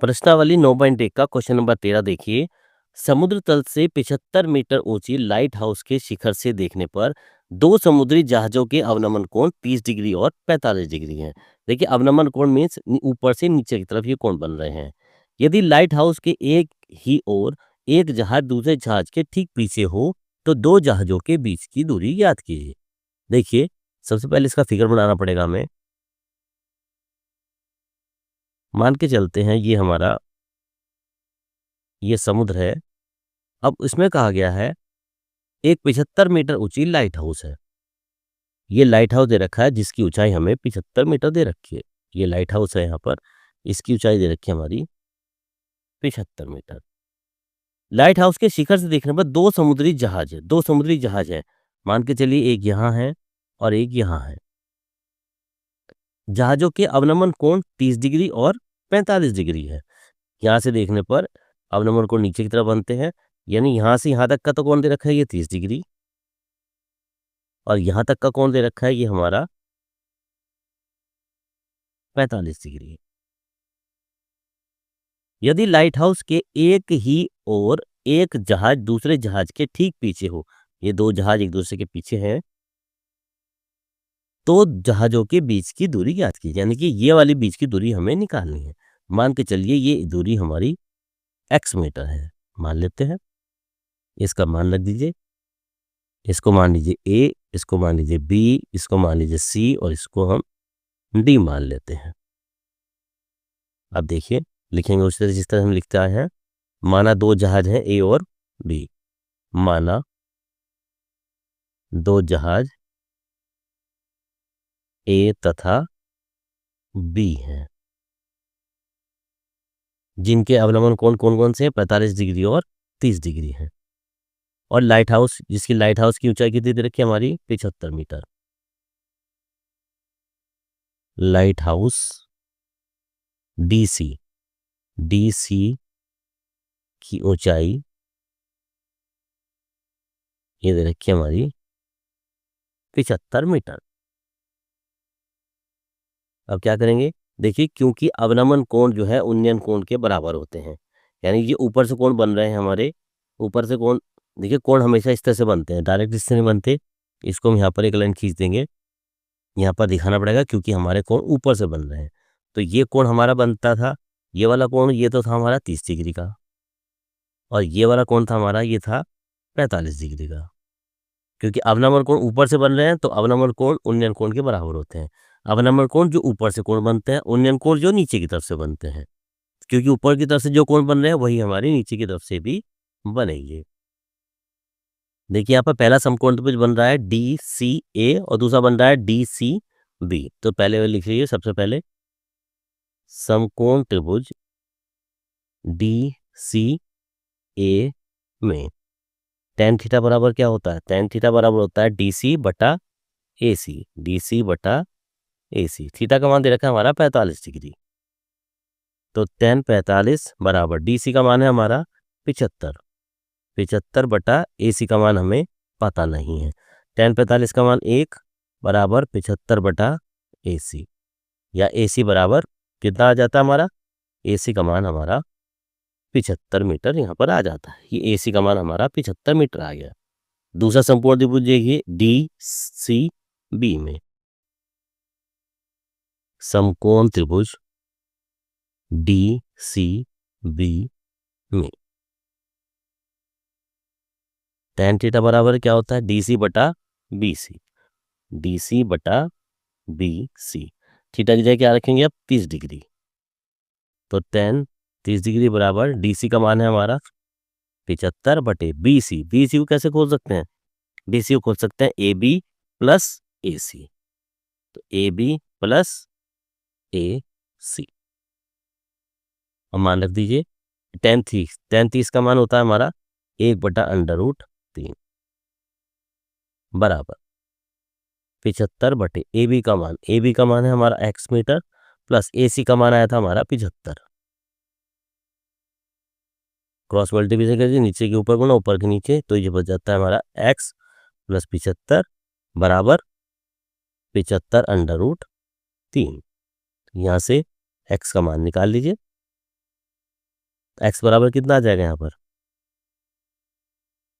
प्रश्नावली 9.1 का question number 13 देखिए। समुद्र तल से 75 मीटर ऊंची लाइट हाउस के शिखर से देखने पर दो समुद्री जहाजों के अवनमन कोण 30 डिग्री और 45 डिग्री हैं। देखिए अवनमन कोण मीन्स ऊपर से नीचे की तरफ ये कोण बन रहे हैं। यदि लाइट हाउस के एक ही ओर एक जहाज दूसरे जहाज के ठीक पीछे हो तो दो जहाजों के बीच की दूरी ज्ञात कीजिए। देखिए सबसे पहले इसका फिगर बनाना पड़ेगा हमें। मान के चलते हैं ये समुद्र है। अब इसमें कहा गया है एक 75 मीटर ऊंची लाइट हाउस है। ये लाइट हाउस दे रखा है जिसकी ऊंचाई हमें 75 मीटर दे रखी है। ये लाइट हाउस है, यहाँ पर इसकी ऊंचाई दे रखी है हमारी 75 मीटर। लाइट हाउस के शिखर से देखने पर दो समुद्री जहाज है। मान के चलिए एक यहाँ है और एक यहाँ है। जहाजों के अवनमन कोण 30 डिग्री और 45 डिग्री है। यहाँ से देखने पर अवनमन कोण नीचे की तरफ बनते हैं, यानी यहाँ से यहाँ तक का तो कोण दे रखा है ये 30 डिग्री और यहाँ तक का कोण दे रखा है ये हमारा 45 डिग्री। यदि लाइट हाउस के एक ही ओर एक जहाज दूसरे जहाज के ठीक पीछे हो, ये दो जहाज एक दूसरे के पीछे हैं, तो जहाजों के बीच की दूरी ज्ञात कीजिए, यानी कि ये वाली बीच की दूरी हमें निकालनी है। मान के चलिए ये दूरी हमारी x मीटर है, मान लेते हैं। इसका मान रख दीजिए, इसको मान लीजिए a, इसको मान लीजिए b, इसको मान लीजिए c और इसको हम d मान लेते हैं। अब देखिए लिखेंगे उस तरह जिस तरह हम लिखते आए हैं। माना दो जहाज हैं a और b। माना दो जहाज a तथा b हैं, जिनके अवलंबन कोण कौन कौन से हैं, 45 डिग्री और 30 डिग्री हैं। और लाइट हाउस की ऊंचाई कितनी दे रखी है हमारी 75 मीटर। लाइट हाउस डीसी की ऊंचाई ये दे रखी है हमारी 75 मीटर। अब क्या करेंगे, देखिए क्योंकि अवनमन कोण जो है उन्नयन कोण के बराबर होते हैं, यानी ये ऊपर से कोण बन रहे हैं हमारे, ऊपर से कोण, देखिए कोण हमेशा इस तरह से बनते हैं, डायरेक्ट इससे नहीं बनते। इसको हम यहाँ पर एक लाइन खींच देंगे, यहाँ पर दिखाना पड़ेगा क्योंकि हमारे कोण ऊपर से बन रहे हैं। तो ये कोण हमारा बनता था, ये वाला कोण ये तो था हमारा 30 डिग्री का, और ये वाला कोण था हमारा ये था 45 डिग्री का। क्योंकि अवनमन कोण ऊपर से बन रहे हैं तो अवनमन कोण उन्नयन कोण के बराबर होते हैं। अवनमन कोण जो ऊपर से कोण बनते हैं, उन्नयन कोण जो नीचे की तरफ से बनते हैं, क्योंकि ऊपर की तरफ से जो कोण बन रहे हैं वही हमारे नीचे की तरफ से भी बनेंगे। देखिए यहाँ पर पहला समकोण त्रिभुज बन रहा है DCA और दूसरा बन रहा है DCB। तो पहले लिख लीजिए, सबसे पहले समकोण त्रिभुज DCA में tan थीटा बराबर क्या होता है, tan थीटा बराबर होता है DC बटा AC। थीटा का मान दे रखा है हमारा 45 डिग्री। तो tan 45 बराबर DC का मान है हमारा 75 बटा AC का मान हमें पता नहीं है। tan 45 का मान 1 बराबर 75 बटा AC, या AC बराबर कितना आ जाता है हमारा, AC का मान हमारा 75 मीटर यहाँ पर आ जाता है। ये AC का मान हमारा 75 मीटर आ गया। दूसरा समकोण त्रिभुज देखिए DCB में, समकोण त्रिभुज DCB में tan थीटा बराबर क्या होता है DC बटा BC। थीटा की जगह क्या रखेंगे अब 30 डिग्री। तो tan 30 डिग्री बराबर DC का मान है हमारा 75 बटे BC को कैसे खोल सकते हैं, BC को खोल सकते हैं AB प्लस AC। तो AB प्लस AC और मान रख दीजिए tan 30 का मान होता है हमारा 1 बटा √3 बराबर 75 बटे AB का मान है हमारा x मीटर प्लस AC का मान आया था हमारा 75। क्रॉस मल्टीप्लिकेशन कर दीजिए, नीचे के ऊपर गुना ऊपर के नीचे, तो ये बच जाता है हमारा x प्लस 75 बराबर 75 √3। यहाँ से x का मान निकाल लीजिए। एक्स बराबर कितना आ जाएगा यहाँ पर,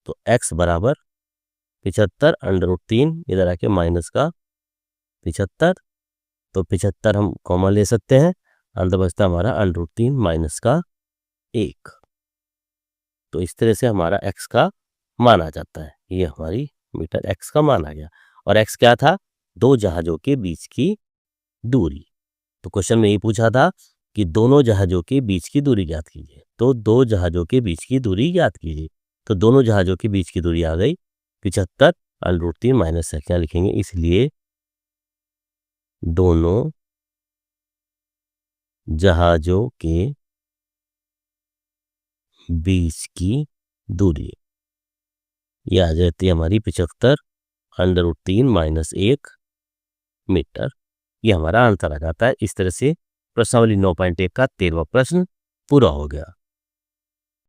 तो एक्स बराबर 75 √3, इधर आके माइनस का 75, तो 75 हम कॉमन ले सकते हैं, अंदर बचता हमारा √3 माइनस का 1। तो इस तरह से हमारा एक्स का मान आ जाता है, ये हमारी मीटर एक्स का मान आ गया। और एक्स क्या था, दो जहाज़ों के बीच की दूरी। तो क्वेश्चन में ये पूछा था कि दोनों जहाज़ों के बीच की दूरी ज्ञात कीजिए, तो दो जहाज़ों के बीच की दूरी ज्ञात कीजिए। तो दोनों जहाज़ों के बीच की दूरी आ गई 75 √3 माइनस एक्स, क्या लिखेंगे, इसलिए दोनों जहाज़ों के बीच की दूरी ये आ जाती है हमारी 75 √3 माइनस 1 मीटर। ये हमारा आंसर आ जाता है। इस तरह से प्रश्नावली 9.1 का 13वां प्रश्न पूरा हो गया।